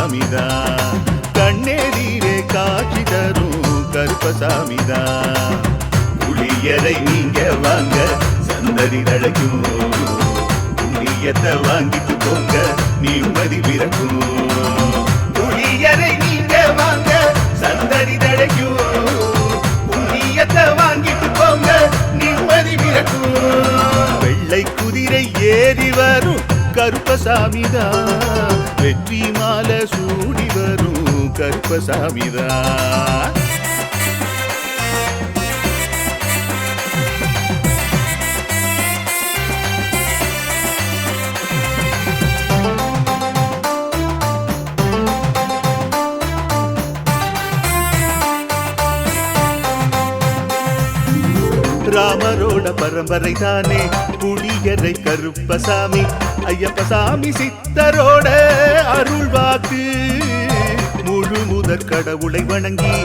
கருப்பசாமிதான். கண்ணெதிரே காட்சி தரும் கருப்பசாமிதான். புளியரை நீங்க வாங்க சந்ததி தழைக்கும், புண்ணியத்தை வாங்கிட்டு போங்க நிம்மதி பிறக்கும். புளியரை நீங்க வாங்க சந்ததி தழைக்கும், புண்ணியத்தை வாங்கிட்டு போங்க நிம்மதி பிறக்கும். வெள்ளை குதிரை ஏறி வரும் கருப்பசாமிதான், வெற்றி மாலை சூடி வரும் கருப்பசாமிதான். ராமரோட பரம்பரை தானே புளியரை கருப்பசாமி. ஐயப்பசாமி சித்தரோட அருள்வாக்கு, முழு முதற் கடவுளை வணங்கி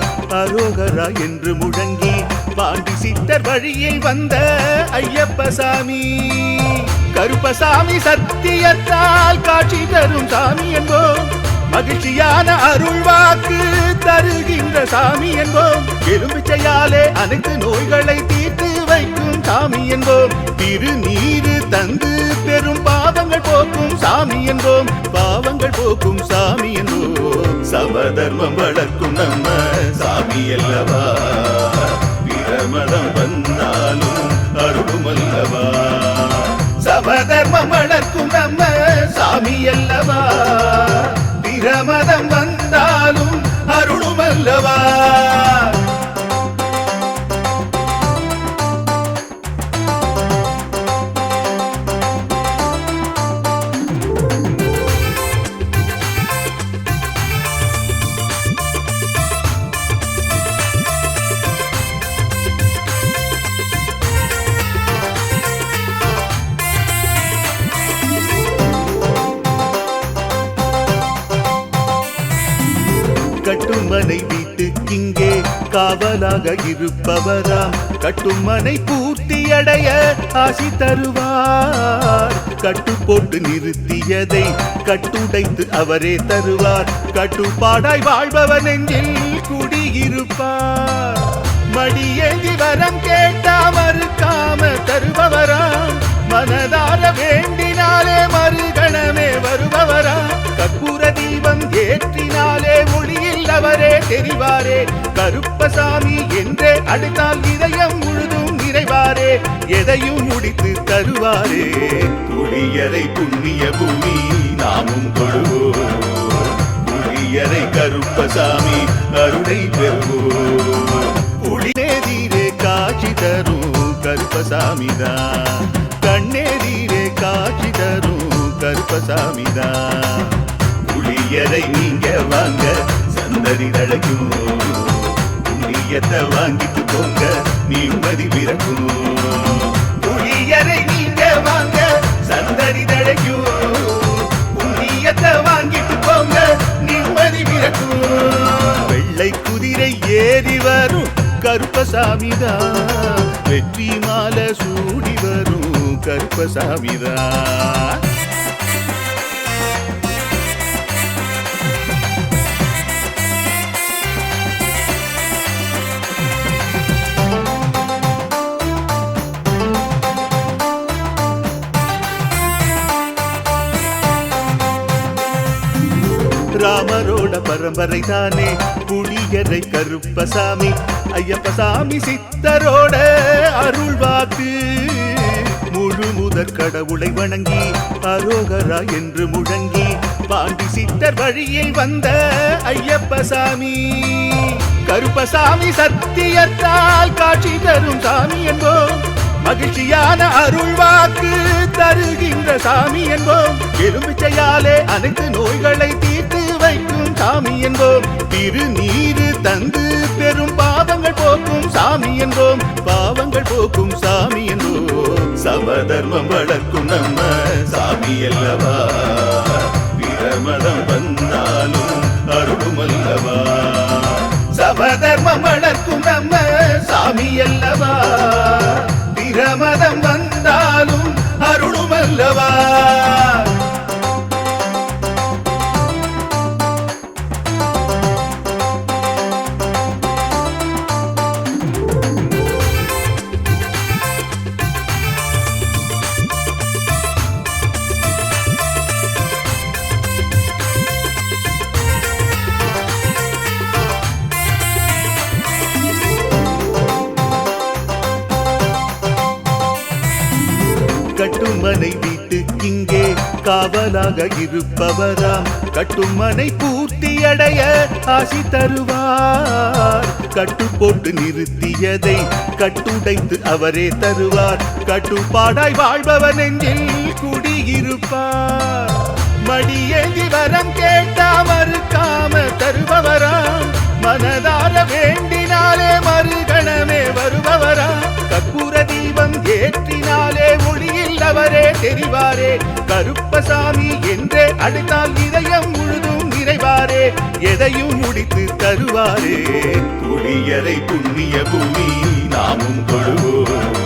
அரோகரா என்று முழங்கி பாண்டி சித்தர் வழியில் வந்த ஐயப்பசாமி. கருப்பசாமி சத்தியத்தால் காட்சி தரும் சாமி என்போம், மகிழ்ச்சியான அருள்வாக்கு தருகின்ற சாமி என்போம். எலும்பிச்சையாலே அனைத்து நோய்களை தீர்த்து வைக்கும் சாமி என்போம். திருநீரு தந்து பெரும் பாவங்கள் போக்கும் சாமி என்போம், பாவங்கள் போக்கும் சாமி என்போம். சமதர்மம் வளர்க்கும் நம்ம சாமி அல்லவா, பிரமதம் வந்தாலும் அருளும் அல்லவா. சமதர்மம் வளர்க்கும் நம்ம சாமி அல்லவா, பிரமதம் வந்தாலும் அருளும் அல்லவா. கட்டுமனை வீட்டுக்கிங்கே காவலாக இருப்பவராம், கட்டுமனை பூர்த்தியடைய ஆசி தருவார். கட்டு போட்டு நிறுத்தியதை கட்டுடைத்து அவரே தருவார். கட்டுப்பாடாய் வாழ்பவன் நெஞ்சில் குடியிருப்பார். மடியேந்தி வரம் கேட்டா மறுக்காம தருபவராம், மனதார வேண்டினாலே மறுகணமே வருபவரா. கற்பூர தீபம் ஏற்றினாலே ஒளியில் அவரே தெரிவாரே. கருப்பசாமி என்றே அழைத்தால் இதயம் முழுதும் நிறைவாரே, எதையும் முடித்து தருவாரே. புளியரை புண்ணிய பூமி நாமும் கொள்வோம், புளியரை கருப்பசாமி அருளை பெறுவோம். புளியேதிரே காட்சி தரும் கருப்பசாமிதான், கண்ணெதிரே காட்சி தரும் கருப்பசாமிதான். புளியரை நீங்க வாங்க சந்ததி தழைக்கும், புண்ணியத்தை வாங்கிட்டு போங்க நிம்மதி பிறக்கும். புளியரை நீங்க வாங்க சந்ததி தழைக்கும், புண்ணியத்தை வாங்கிட்டு போங்க நிம்மதி பிறக்கும். வெள்ளை குதிரை ஏறி வரும் கருப்பசாமிதான், வெற்றி மாலை சூடி வரும் கருப்பசாமிதான். ராமரோட பரம்பரை தானே புளியரை கருப்பசாமி. ஐயப்பசாமி சித்தரோட அருள்வாக்கு, முழு முதற் கடவுளை வணங்கி அரோகரா என்று முழங்கி பாண்டி சித்தர் வழியில் வந்த ஐயப்பசாமி. கருப்பசாமி சத்தியத்தால் காட்சி தரும் சாமி என்போம், மகிழ்ச்சியான அருள்வாக்கு தருகின்ற சாமி என்போம். எலும்பிச்சையாலே அனைத்து நோய்களை தீர்த்து வைக்கும் சாமி என்போம். திருநீரு தந்து பெரும் பாவங்கள் போக்கும் சாமி என்போம், பாவங்கள் போக்கும் சாமி என்போம். சமதர்மம் வளர்க்கும் நம்ம சாமி அல்லவா, பிரமதம் வந்தாலும் அருளும் அல்லவா. சமதர்மம் வளர்க்கும் நம்ம சாமி அல்லவா, பிரமதம் வந்தாலும் அருளும் அல்லவா. கட்டுமனை வீட்டுக்கிங்கே காவலாக இருப்பவராம் கட்டுமனை பூர்த்தியடைய ஆசி தருவார் கட்டு போட்டு நிறுத்தியதை கட்டுடைத்து அவரே தருவார் கட்டுப்பாடாய் வாழ்பவர் நெஞ்சில் குடியிருப்பார் மடியேந்தி வரம் கேட்டா மறுக்காம தருபவராம் மனதார வேண்டினாலே மறுகணமே வருபவராம் கற்பூர தீபம் ஏற்றினாலே ஒளியில் அவரே தெரிவாரே கருப்பசாமி என்றே அழைத்தால் இதயம் முழுதும் நிறைவாரே எதையும் முடித்து தருவாரே புளியரை புண்ணிய பூமி நாமும் தொழுவோம்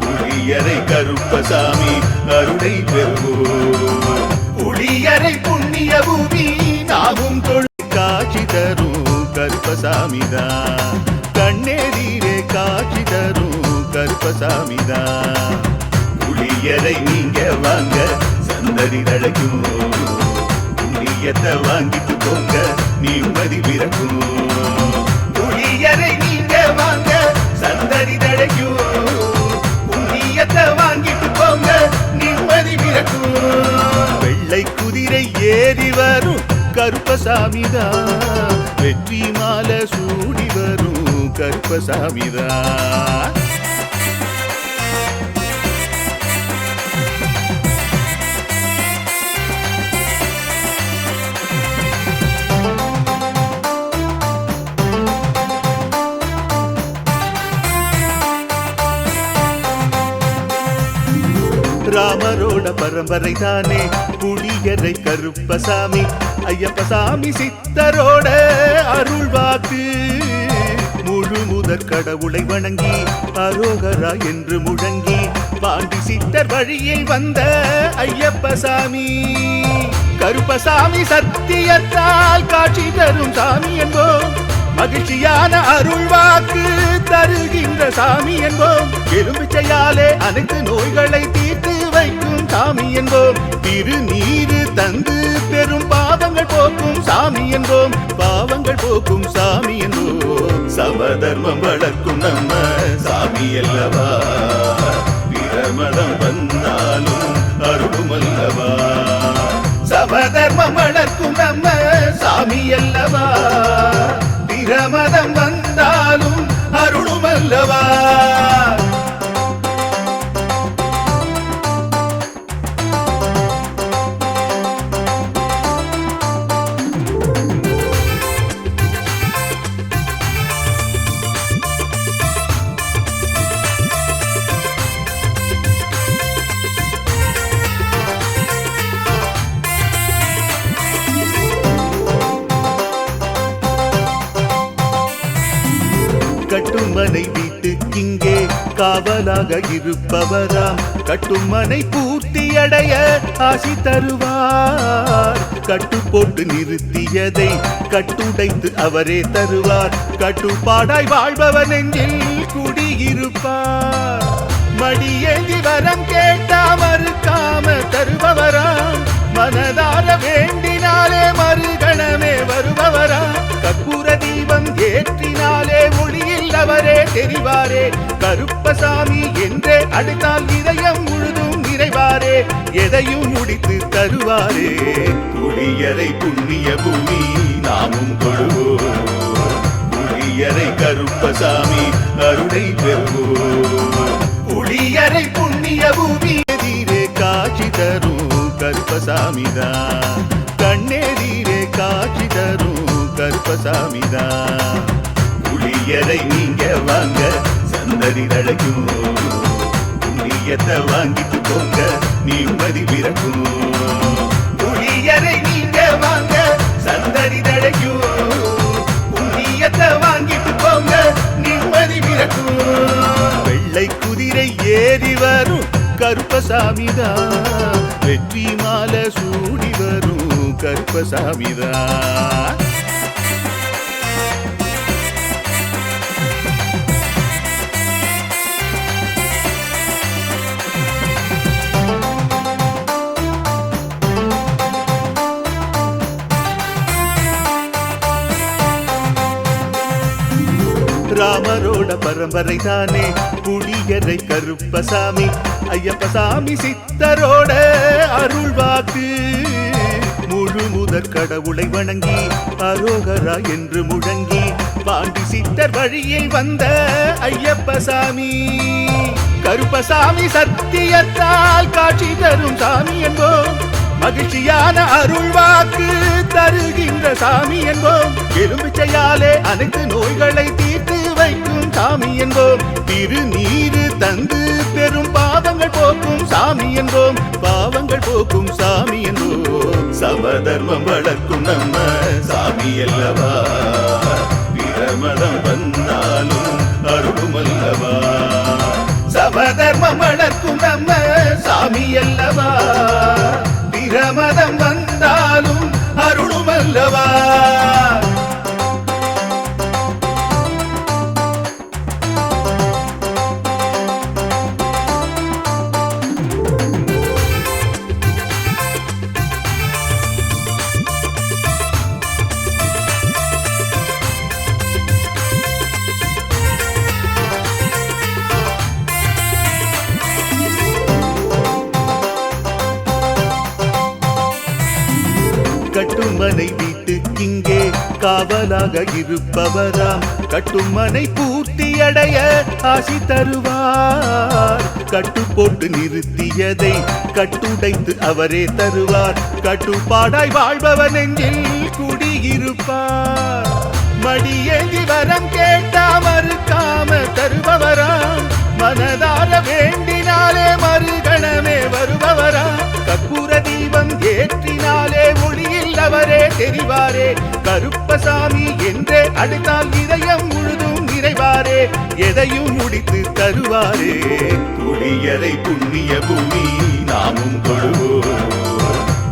புளியரை கருப்பசாமி அருளை பெறுவோம் புளியரை புண்ணிய பூமி நாமும் தொழு காட்சி தரும் கருப்பசாமிதான் கண்ணேரீரே காட்சி தரும் கருப்பசாமிதான் புளியரை நீங்க வாங்க சந்ததி தழைக்கும் புண்ணியத்தை வாங்கிட்டு போங்க நிம்மதி பிறக்கும் புளியரை நீங்க வாங்க சந்ததி தழைக்கும் புண்ணியத்தை வாங்கிட்டு போங்க நிம்மதி பிறக்கும் வெள்ளை குதிரை ஏறி வரும் கருப்பசாமிதான் வெற்றி மாலை சூடி வரும் கருப்பசாமிதான் ராமரோட பரம்பரை தானே புளியரை கருப்பசாமி ஐயப்பசாமி சித்தரோட அருள்வாக்கு முழு முதற் கடவுளை வணங்கி அரோகரா என்று முழங்கி பாண்டி சித்தர் வழியில் வந்த ஐயப்பசாமி கருப்பசாமி சத்தியத்தால் காட்சி தரும் சாமி என்போம் மகிழ்ச்சியான அருள்வாக்கு தருகின்ற சாமி என்போம் எலும்பிச்சையாலே அனைத்து நோய்களை தீர்த்து வைக்கும் சாமி என்போம் திருநீரு தந்து பெரும் பாவங்கள் போக்கும் சாமி என்போம் பாவங்கள் போக்கும் சாமி என்போம் சமதர்மம் வளர்க்கும் நம்ம சாமி அல்லவா பிரமதம் வந்தாலும் அருளும் அல்லவா சமதர்மம் வளர்க்கும் நம்ம சாமி அல்லவா பிரமதம் வந்தாலும் அருளும் அல்லவா கட்டுமனை வீட்டுக்கிங்கே காவலாக இருப்பவராம் கட்டுமனை பூர்த்தியடைய ஆசி தருவார் கட்டு போட்டு நிறுத்தியதை கட்டுடைத்து அவரே தருவார் கட்டுப்பாடாய் வாழ்பவர் நெஞ்சில் குடியிருப்பார் மடியேந்தி வரம் கேட்டா மறுக்காம தருபவராம் மனதார வேண்டினாலே மறுகணமே வருபவராம் கற்பூர தீபம் ஏற்றினாலே ஒளியில் அவரே தெரிவாரே கருப்பசாமி என்றே அழைத்தால் இதயம் முழுதும் நிறைவாரே எதையும் முடித்து தருவாரே புளியரை புண்ணிய பூமி நாமும் தொழுவோம் புளியரை கருப்பசாமி அருளை பெறுவோம் புளியரை புண்ணிய பூமி எதிரே காட்சி தரும் கருப்பசாமிதான் கண்ணேரீரே காட்சி தரும் கருப்பசாமிதான் புளியரை நீங்க வாங்க சந்ததி தழைக்கும் புண்ணியத்தை வாங்கிட்டு போங்க நிம்மதி பிறக்கும் புளியரை நீங்க வாங்க சந்ததி தழைக்கும் புண்ணியத்தை வாங்கிட்டு போங்க நிம்மதி பிறக்கும் வெள்ளை குதிரை ஏறி வரும் கருப்பசாமிதான் வெற்றி மாலை சூடி வரும் கருப்பசாமிதான் ராமரோட ராமரோட பரம்பரை தானே குடியரை கருப்பசாமி ஐயப்பசாமி சித்தரோட அருள்வாக்கு முழு முதற் கடவுளை வணங்கி அரோகரா என்று முழங்கி பாண்டி சித்தர் வழியில் வந்த ஐயப்பசாமி கருப்பசாமி சத்தியத்தால் காட்சி தரும் சாமி என்போம் மகிழ்ச்சியான அருள்வாக்கு தருகின்ற சாமி என்போம் எலும்பிச்சையாலே அனைத்து நோய்களை தீர்த்து வைக்கும் சாமி என்போம் திருநீரு தந்து பெரும் பாவங்கள் போக்கும் சாமி என்போம் பாவங்கள் போக்கும் சாமி என்போம் சமதர்மம் வளர்க்கும் நம்ம சாமி அல்லவா பிரமதம் வந்தாலும் அருளும் அல்லவா சமதர்மம் வளர்க்கும் நம்ம சாமி அல்லவா பிரமதம் வந்தாலும் அருளும் அல்லவா கட்டுமனை வீட்டுக்கிங்கே காவலாக இருப்பவராம் கட்டுமனை பூர்த்தி அடைய ஆசி தருவார் கட்டு போட்டு நிறுத்தியதை கட்டுடைத்து அவரே தருவார் கட்டுப்பாடாய் வாழ்பவர் நெஞ்சில் குடியிருப்பார் மடியேந்தி வரம் கேட்டா மறுக்காம தருபவராம் மனதார வேண்டினாலே மறுகணமே வருபவராம் கற்பூர தீபம் ஏற்றினாலே ஒளியில் அவரே தெரிவாரே கருப்பசாமி என்றே அழைத்தால் இதயம் முழுதும் நிறைவாரே எதையும் முடித்து தருவாரே புளியரை புண்ணிய பூமி நாமும் கொள்வோம்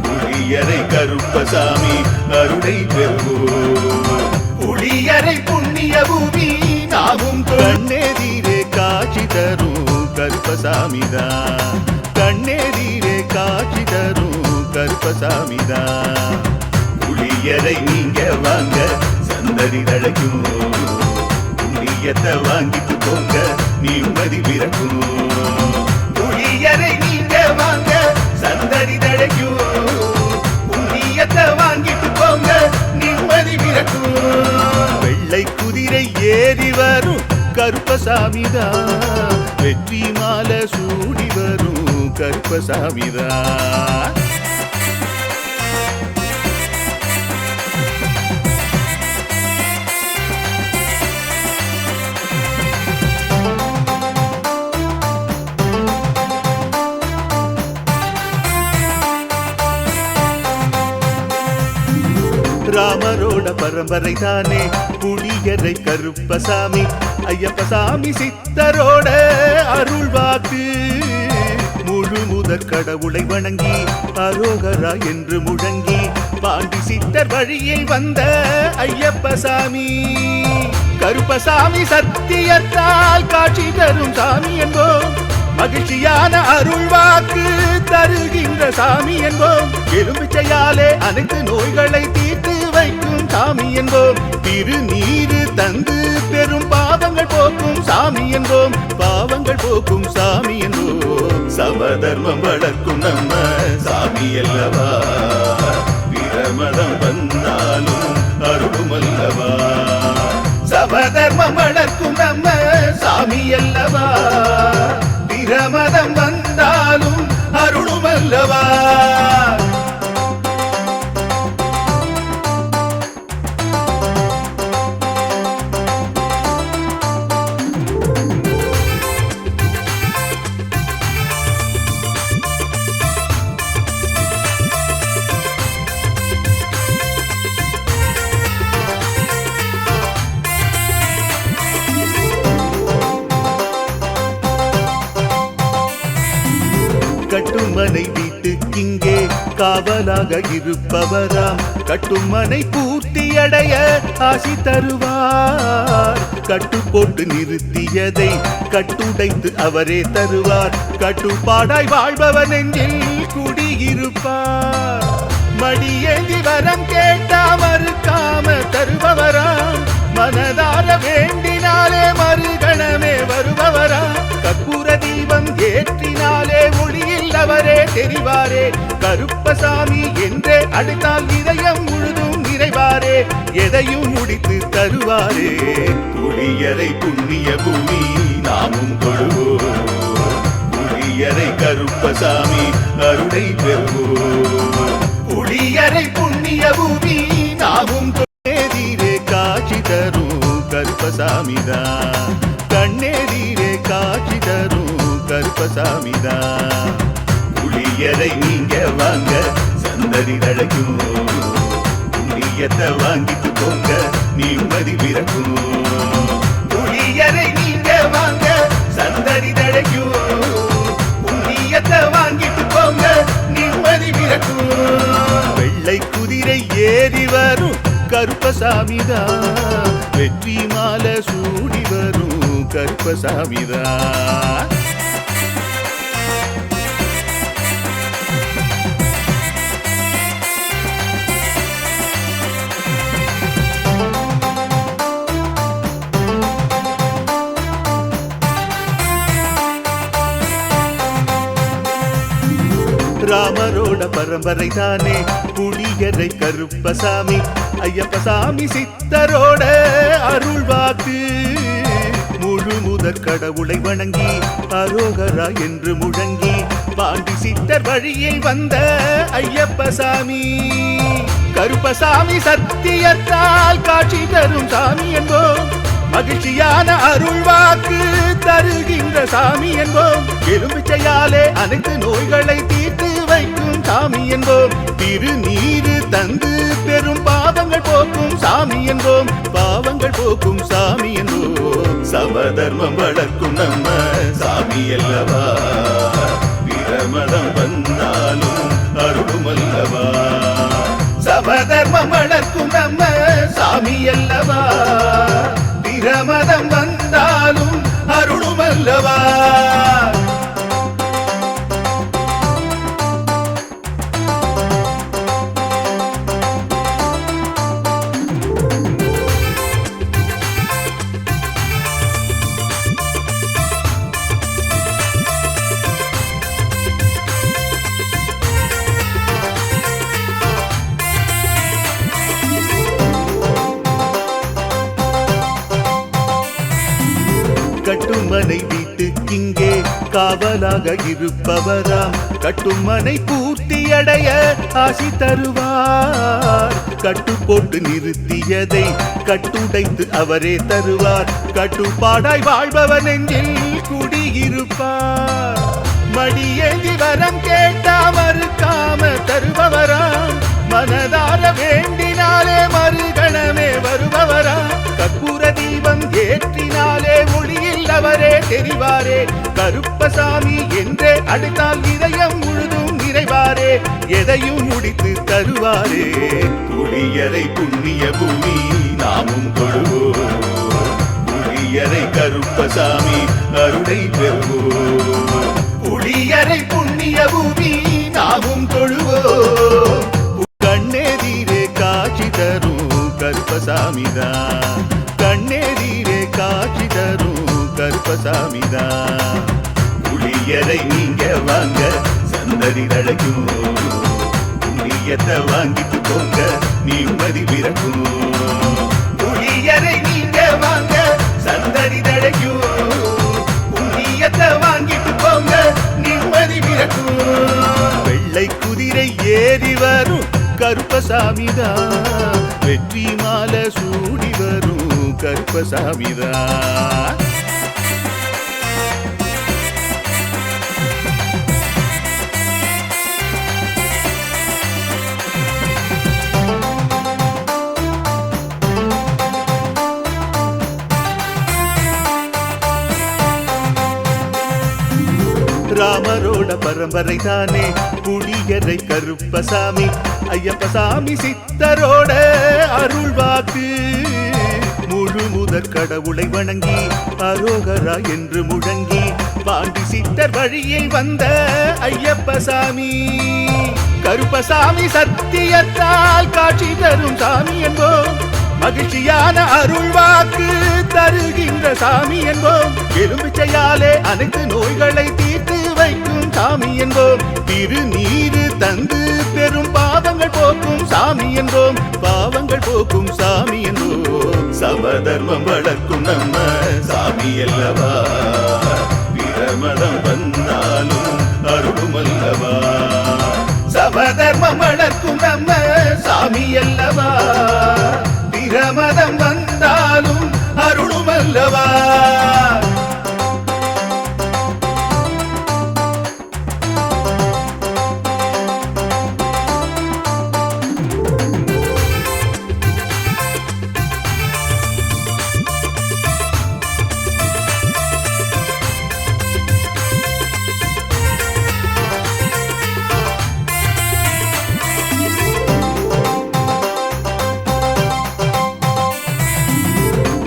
புளியரை கருப்பசாமி அருளை பெறுவோம் புளியரை புண்ணிய பூமி நாமும் கண்ணெதிரே காட்சி தரும் கருப்பசாமிதான் கண்ணெதிரே காட்சி தரும் கருப்பசாமிதான் புளியரை நீங்க வாங்க சந்ததி தழைக்கும் புண்ணியத்தை வாங்கிட்டு போங்க நிம்மதி பிறக்கும் புளியரை நீங்க வாங்க சந்ததி தழைக்கும் புண்ணியத்தை வாங்கிட்டு போங்க நிம்மதி பிறக்கும் வெள்ளை குதிரை ஏறி வரும் கருப்பசாமிதான் வெற்றி மாலை சூடி வரும் கருப்பசாமிதான் ராமரோட பரம்பரை தானே குடியரை கருப்பசாமி ஐயப்பசாமி சித்தரோட அருள்வாக்கு முழு முதற் கடவுளை வணங்கி அரோகரா என்று முழங்கி பாண்டி சித்தர் வழியில் வந்த ஐயப்பசாமி கருப்பசாமி சத்தியத்தால் காட்சி தரும் சாமி என்போம் மகிழ்ச்சியான அருள்வாக்கு தருகின்ற சாமி என்போம் எலும்பிச்சையாலே அனைத்து நோய்களை தீர்த்து வைக்கும் சாமி என்போம் திருநீரு தந்து பெரும் பாவங்கள் போக்கும் சாமி என்போம் பாவங்கள் போக்கும் சாமி என்போம் சமதர்மம் வளர்க்கும் நம்ம சாமி அல்லவா பிரமதம் வந்தாலும் அருளும் அல்லவா சமதர்மம் வளர்க்கும் நம்ம சாமி அல்லவா பிரமதம் வந்தாலும் அருளும் அல்லவா கட்டுமனை வீட்டுக்கிங்கே காவலாக இருப்பவராம் கட்டுமனை பூர்த்தி அடைய ஆசி தருவார் கட்டு போட்டு நிறுத்தியதை கட்டுடைத்து அவரே தருவார் கட்டுப்பாடாய் வாழ்பவர் நெஞ்சில் குடியிருப்பார் மடியேந்தி வரம் கேட்டா மறுக்காம தருபவராம் மனதார வேண்டினாலே மறுக ஏற்றினாலே ஒளியில் அவரே தெரிவாரே. கருப்பசாமி என்றே அழைத்தால் இதயம் முழுதும் நிறைவாரே. எதையும் முடித்து தருவாரே. புளியரை புண்ணிய பூமி நாமும் தொழுவோம். புளியரை கருப்பசாமி அருளை பெறுவோம். புளியரை புண்ணிய பூமி நாமும் கண்ணேதிரே காட்சி தரும் கருப்பசாமிதான். கண்ணேதிரே காட்சி தரும் கருப்பசாமிதான். புளியரை நீங்க வாங்க சந்ததி தழைக்கும். புண்ணியத்தை வாங்கிட்டு போங்க நிம்மதி பிறக்கும். புளியரை நீங்க வாங்க சந்ததி தழைக்கும். புண்ணியத்தை வாங்கிட்டு போங்க நிம்மதி பிறக்கும். வெள்ளை குதிரை ஏறி வரும் கருப்பசாமிதான். வெற்றி மாலை சூடி வரும் கருப்பசாமிதான். ராமரோட பரம்பரை தானே புளியரை கருப்பசாமி. ஐயப்பசாமி சித்தரோட அருள்வாக்கு. முழு முதற் கடவுளை வணங்கி அரோகரா என்று முழங்கி பாண்டி சித்தர் வழியில் வந்த ஐயப்பசாமி. கருப்பசாமி சத்தியத்தால் காட்சி தரும் சாமி என்போம். மகிழ்ச்சியான அருள்வாக்கு தருகின்ற சாமி என்போம். எலும்பிச்சையாலே அனைத்து நோய்களை தீர்த்து வைக்கும் சாமி என்போம். திருநீரு தந்து பெரும் பாவங்கள் போக்கும் சாமி என்போம். பாவங்கள் போக்கும் சாமி என்போம். சமதர்மம் வளர்க்கும் நம்ம சாமி அல்லவா. பிரமதம் வந்தாலும் அருளும் அல்லவா. சமதர்மம் வளர்க்கும் நம்ம சாமி அல்லவா. பிரமதம் வந்தாலும் அருளும் அல்லவா. கட்டுமனை வீட்டுக்கிங்கே காவலாக இருப்பவராம். கட்டுமனை பூர்த்தியடைய ஆசி தருவார். கட்டு போட்டு நிறுத்தியதை கட்டுடைத்து அவரே தருவார். கட்டுப்பாடாய் வாழ்பவன் நெஞ்சில் குடியிருப்பார். மடியேந்தி வரம் கேட்டா மறுக்காம தருபவராம். மனதார வேண்டினாலே மறுகணமே வருபவரா. கற்பூர தீபம் ஏற்றினாலே ஒளியில் அவரே தெரிவாரே. கருப்பசாமி என்றே அழைத்தால் இதயம் முழுதும் நிறைவாரே. எதையும் முடித்து தருவாரே. புளியரை புண்ணிய பூமி நாமும் தொழுவோம். புளியரை கருப்பசாமி அருளை பெறுவோம். புளியரை புண்ணிய பூமி நாமும் தொழுவோம். கண்ணேதிரே காட்சி தரும் கருப்பசாமிதான். கண்ணேதிரே காட்சி தரும் கருப்பசாமிதான். புளியரை நீங்க வாங்க சந்ததி தழைக்கும். புண்ணியத்தை வாங்கிட்டு போங்க நிம்மதி பிறக்கும். புளியரை நீங்க வாங்க சந்ததி தழைக்கும். புண்ணியத்தை வாங்கிட்டு போங்க நிம்மதி பிறக்கும். வெள்ளை குதிரை ஏறி வரும் கருப்பசாமிதான். வெற்றி மாலை சூடி வரும் கருப்பசாமிதான். ராமரோட பரம்பரை தானே புளியரை கருப்பசாமி. ஐயப்பசாமி சித்தரோட அருள்வாக்கு. முழு முதற் கடவுளை வணங்கி அரோகரா என்று முழங்கி பாண்டி சித்தர் வழியில் வந்த ஐயப்பசாமி. கருப்பசாமி சத்தியத்தால் காட்சி தரும் சாமி என்போம். மகிழ்ச்சியான அருள்வாக்கு தருகின்ற சாமி என்போம். எலும்பிச்சையாலே அனைத்து நோய்களை தீர்த்து சாமி என்போம். திருநீரு தந்து பெரும் பாவங்கள் போக்கும் சாமி என்போம். பாவங்கள் போக்கும் சாமி என்போம். சமதர்மம் வளர்க்கும் நம்ம சாமி அல்லவா. பிரமதம் வந்தாலும் அருளும் அல்லவா. சமதர்மம் வளர்க்கும் நம்ம சாமி அல்லவா. பிரமதம் வந்தாலும் அருளும் அல்லவா.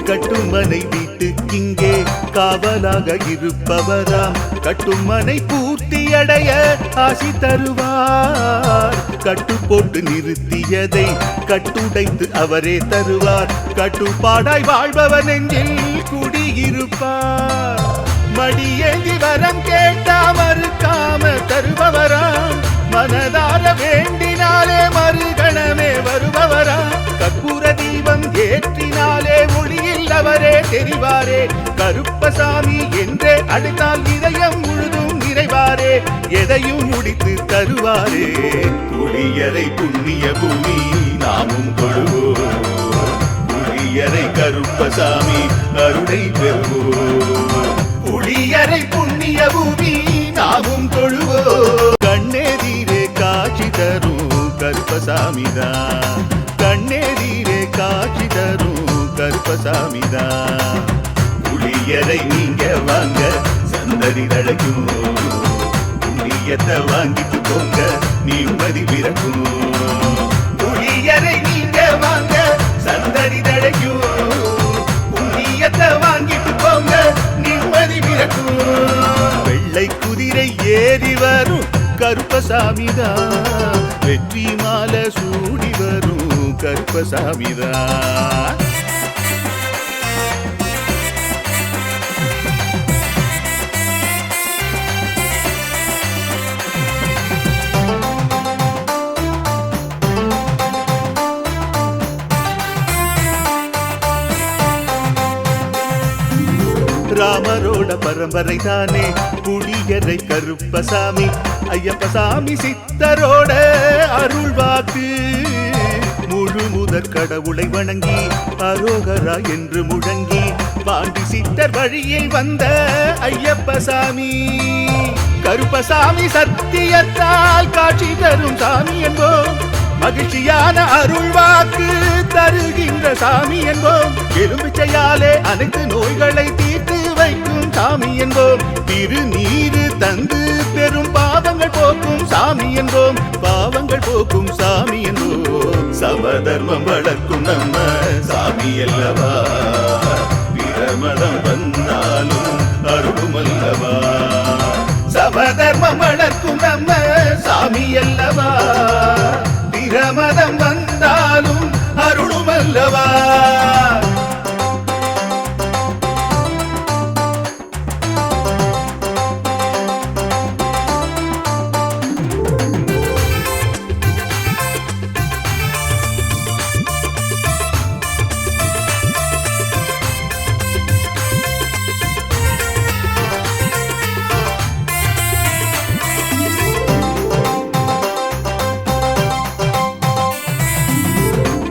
கட்டுமனை வீட்டுக்கிங்கே காவலாக இருப்பவராம். கட்டுமனை பூர்த்தியடைய ஆசி தருவார். கட்டு போட்டு நிறுத்தியதை கட்டுடைத்து அவரே தருவார். கட்டுப்பாடாய் வாழ்பவர் நெஞ்சில் குடியிருப்பார். மடியேந்தி வரம் கேட்டா மறுக்காம தருபவராம். மனதார வேண்டினாலே மறுகணமே வருபவரா. கற்பூர தீபம் ஏற்றினாலே ஒளியில் அவரே தெரிவாரே. கருப்பசாமி என்றே அழைத்தால் இதயம் முழுதும் நிறைவாரே. எதையும் முடித்து தருவாரே. புளியரை புண்ணிய பூமி நாமும் கொள்வோம். புளியரை கருப்பசாமி அருளை பெறுவோம். புளியரை புண்ணிய பூமி நாமும் தொழுவோம். கண்ணெதிரே காட்சி தரும் கருப்பசாமிதான். கண்ணெதிரே காட்சி தரும் கருப்பசாமிதான். புளியரை நீங்க வாங்க சந்தடி தழைக்கும். புண்ணியத்தை வாங்கிட்டு போங்க நிம்மதி பிறக்கும். புளியரை நீங்க வாங்க சந்தடி தழைக்கும். புண்ணியத்தை வாங்கிட்டு போங்க நிம்மதி பிறக்கும். வெள்ளை குதிரை ஏறி வரும் கருப்பசாமிதான். வெற்றி மாலை சூடி வரும் கருப்பசாமிதான். ராமரோட பரம்பரை தானே புளியரை கருப்பசாமி. ஐயப்பசாமி சித்தரோட அருள்வாக்கு. முழு முதற் கடவுளை வணங்கி அரோகரா என்று முழங்கி பாண்டி சித்தர் வழியில் வந்த ஐயப்பசாமி. கருப்பசாமி சத்தியத்தால் காட்சி தரும் சாமி என்போம். மகிழ்ச்சியான அருள்வாக்கு தருகின்ற சாமி என்போம். எலும்பிச்சையாலே அனைத்து நோய்களை தீர்த்து வைக்கும் சாமி என்போம். திருநீரு தந்து பெரும் பாவங்கள் போக்கும் சாமி என்போம். பாவங்கள் போக்கும் சாமி என்போம். சமதர்மம் வளர்க்கும் நம்ம சாமி அல்லவா. பிரமதம் வந்தாலும் அருளும் அல்லவா. சமதர்மம் வளர்க்கும் நம்ம சாமி அல்லவா. பிரமதம் வந்தாலும் அருளும் அல்லவா.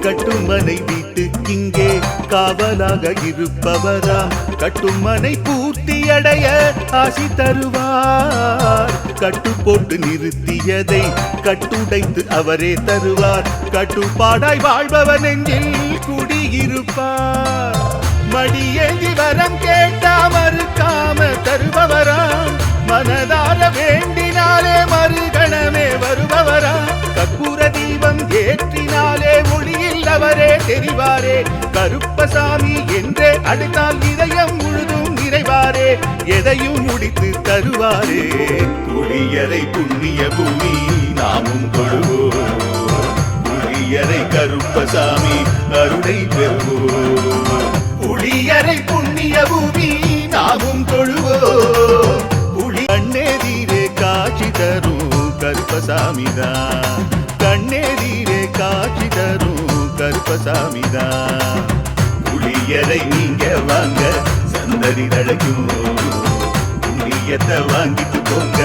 கட்டுமனை வீட்டுக்கிங்கே காவலாக இருப்பவராம். கட்டுமனை பூர்த்தியடைய ஆசி தருவார். கட்டு போட்டு நிறுத்தியதை கட்டுடைத்து அவரே தருவார். கட்டுப்பாடாய் வாழ்பவர் நெஞ்சில் குடியிருப்பார். மடியேந்தி வரம் கேட்டா மறுக்காம தருபவராம். மனதார வேண்டினாலே மறுகணமே வருபவரா. கற்பூர தீபம் ஏற்றினாலே ஒளியில் அவரே தெரிவாரே. கருப்பசாமி என்றே அழைத்தால் இதயம் முழுதும் நிறைவாரே. எதையும் முடித்து தருவாரே. புளியரை புண்ணிய பூமி நாமும் கொள்வோம். புளியரை கருப்பசாமி அருளை பெறுவோம். புளியரை புண்ணிய பூமி நாமும் தொழுவோம். புலி கண்ணெதிரே காட்சி கருப்பசாமிதான். கண்ணெதிரே காட்சி தரும் கருப்பசாமிதான். புளியரை நீங்க வாங்க சந்ததி தழைக்கும், புண்ணியத்தை வாங்கிட்டு போங்க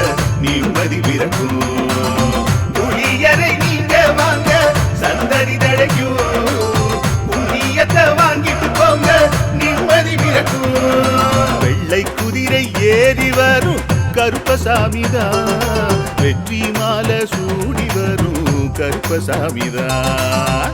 நிம்மதி பிறக்கும். புளியரை நீங்க வாங்க சந்ததி தழைக்கும், புண்ணியத்தை வாங்கிட்டு போங்க நிம்மதி பிறக்கும். வெள்ளை குதிரை ஏறி வரும் கருப்பசாமிதான், வெற்றி மாலை சூடி வரும் கருப்பசாமிதான்.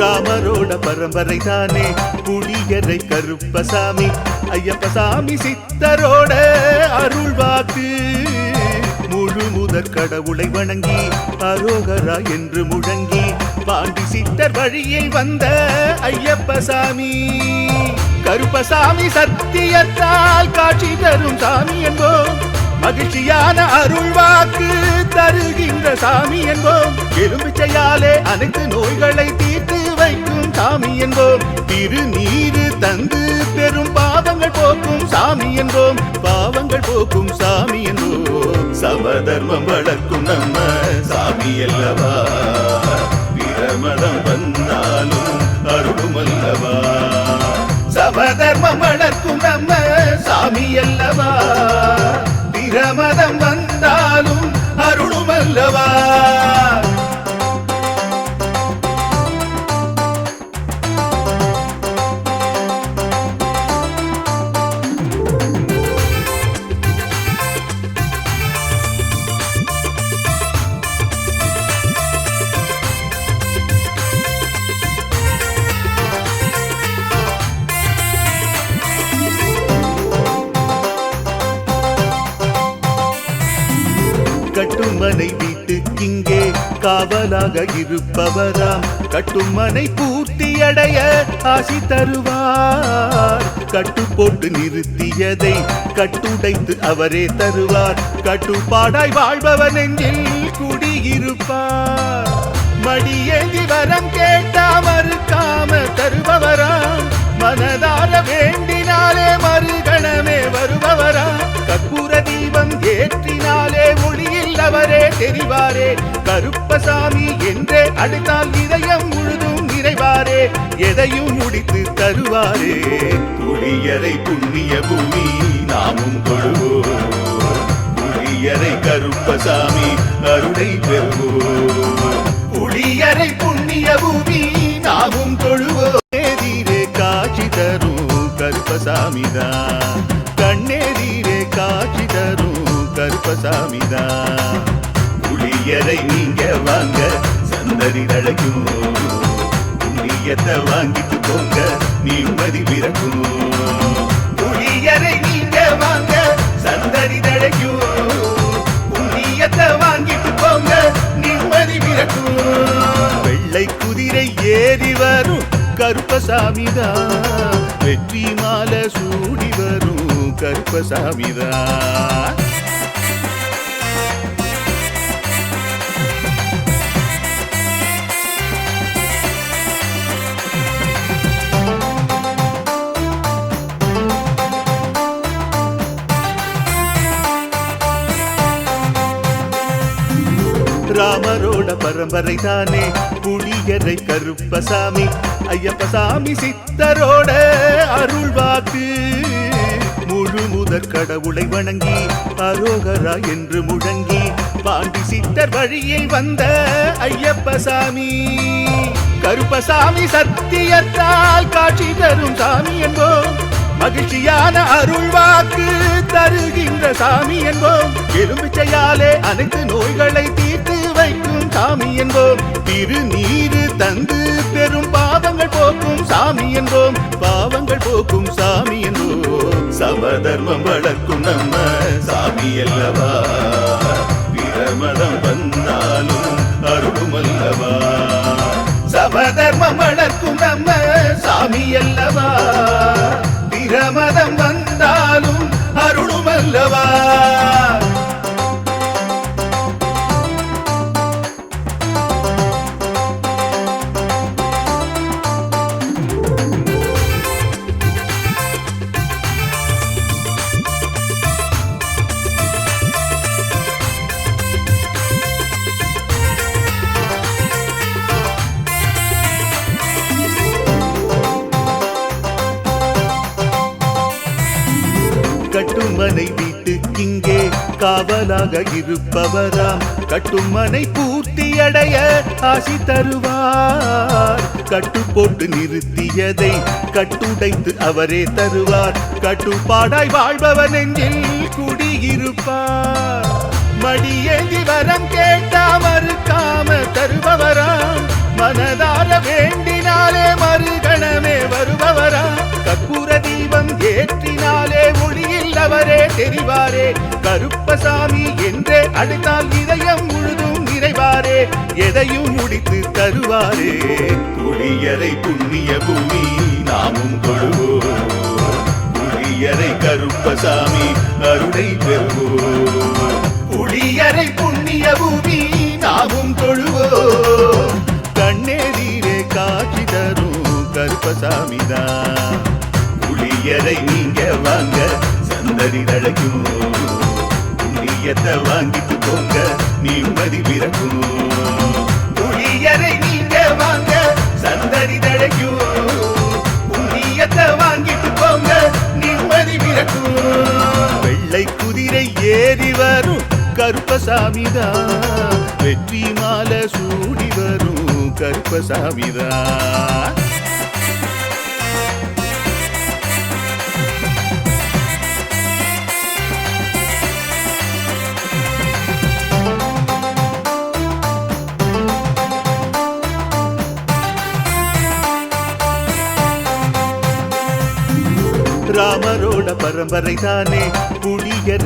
ராமரோட பரம்பரை தானே புளியரை கருப்பசாமி. ஐயப்பசாமி சித்தரோட அருள்வாக்கு, முழு முதற் கடவுளை வணங்கி அரோகரா என்று முழங்கி பாண்டி சித்தர் வழியில் வந்த ஐயப்பசாமி. கருப்பசாமி சத்தியத்தால் காட்சி தரும் சாமி என்போம், மகிழ்ச்சியான அருள்வாக்கு தருகின்ற சாமி என்போம். எலும்பிச்சையாலே அனைத்து நோய்களை தீர்த்து வைக்கும் சாமி என்போம். திருநீரு தந்து பெரும் பாவங்கள் போக்கும் சாமி என்போம், பாவங்கள் போக்கும் சாமி என்போம். சமதர்மம் வளர்க்கும் நம்ம சாமி அல்லவா, பிரமதம் வந்தாலும் அருளும் அல்லவா. சமதர்மம் வளர்க்கும் நம்ம சாமி அல்லவா, பிரமதம் வந்தாலும் அருளும் அல்லவா. கட்டுமனை வீட்டுக்கிங்கே காவலாக இருப்பவராம், கட்டுமனை பூர்த்தியடைய ஆசி தருவார். கட்டு போட்டு நிறுத்தியதை கட்டுடைத்து அவரே தருவார், கட்டுப்பாடாய் வாழ்பவர் நெஞ்சில் குடியிருப்பார். மடியேந்தி வரம் கேட்டா மறுக்காம தருபவராம், மனதார வேண்டினாலே மறுகணமே வருபவரா. கற்பூர தீபம் ஏற்றினாலே மொழியில் அவரே தெரிவாரே, கருப்பசாமி என்றே அழைத்தால் இதயம் முழுதும் நிறைவாரே, எதையும் முடித்து தருவாரே. புளியரை புண்ணிய பூமி நாமும் கொள்வோம், புளியரை கருப்பசாமி அருளை பெறுவோம். புளியரை புண்ணிய பூமி நாமும் கொள்வோம். எதிரே காட்சி தரும் கருப்பசாமிதான், கண்ணெதிரே காட்சி தரும் கருப்பசாமிதான். புளியரை நீங்க வாங்க சந்ததி தழைக்கும், புண்ணியத்தை வாங்கிட்டு போங்க நிம்மதி பிறக்கும். புளியரை நீங்க வாங்க சந்ததி தழைக்கும், புண்ணியத்தை வாங்கிட்டு போங்க நிம்மதி பிறக்கும். வெள்ளை குதிரை ஏறி வரும் கருப்பசாமிதான், வெற்றி மாலை சூடி வரும் கருப்பசாமிதான். ராமரோட பரம்பரை தானே புளியரை கருப்பசாமி. ஐயப்பசாமி சித்தரோட அருள்வாக்கு, முழு முதற் கடவுளை வணங்கி அரோகரா என்று முழங்கி பாண்டி சித்தர் வழியில் வந்த ஐயப்பசாமி. கருப்பசாமி சத்தியத்தால் காட்சி தரும் சாமி என்போம், மகிழ்ச்சியான அருள்வாக்கு தருகின்ற சாமி என்போம். எலும்பிச்சையாலே அனைத்து நோய்களை தீர்த்து வைக்கும் சாமி என்போம். திருநீரு தந்து பெரும் பாவங்கள் போக்கும் சாமி என்போம், பாவங்கள் போக்கும் சாமி என்போம். சமதர்மம் வளர்க்கும் நம்ம சாமி அல்லவா, பிரமதம் வந்தாலும் அருளும் அல்லவா. சமதர்மம் வளர்க்கும் நம்ம சாமி அல்லவா, பிரமதம் வந்தாலும் அருளுமல்லவா. கட்டுமனை வீட்டுக்கிங்கே காவலாக இருப்பவராம், கட்டுமனை பூர்த்தியடைய ஆசி தருவார். கட்டு போட்டு நிறுத்தியதை கட்டுடைத்து அவரே தருவார். கட்டுப்பாடாய் வாழ்பவர் நெஞ்சில் குடியிருப்பார். மடியேந்தி வரம் கேட்டா மறுக்காம தருபவராம், மனதார வேண்டினாலே மறுகணமே வருபவராம். கற்பூர தீபம் ஏற்றினாலே ஒளியில் அவரே தெரிவாரே. கருப்பசாமி என்றே அழைத்தால் இதயம் முழுதும் நிறைவாரே. எதையும் முடித்து தருவாரே. புளியரை புண்ணிய பூமி நாமும் தொழுவோம். புளியரை கருப்பசாமி அருளை பெறுவோம். புளியரை புண்ணிய பூமி நாமும் தொழுவோம். கண்ணேரீரே காட்சி தரும் கருப்பசாமிதான். புளியரை நீங்க வாங்க சந்ததி தழைக்கும். புண்ணியத்தை வாங்கிட்டு போங்க நிம்மதி பிறக்கும். புளியரை நீங்க வாங்க சந்ததி தழைக்கும். புண்ணியத்தை வாங்கிட்டு போங்க நிம்மதி பிறக்கும். வெள்ளை குதிரை ஏறி வரும் கருப்பசாமிதான். வெற்றி மாலை சூடி வரும் கருப்பசாமிதான். ராமரோட பரம்பரை தானே புளியர்.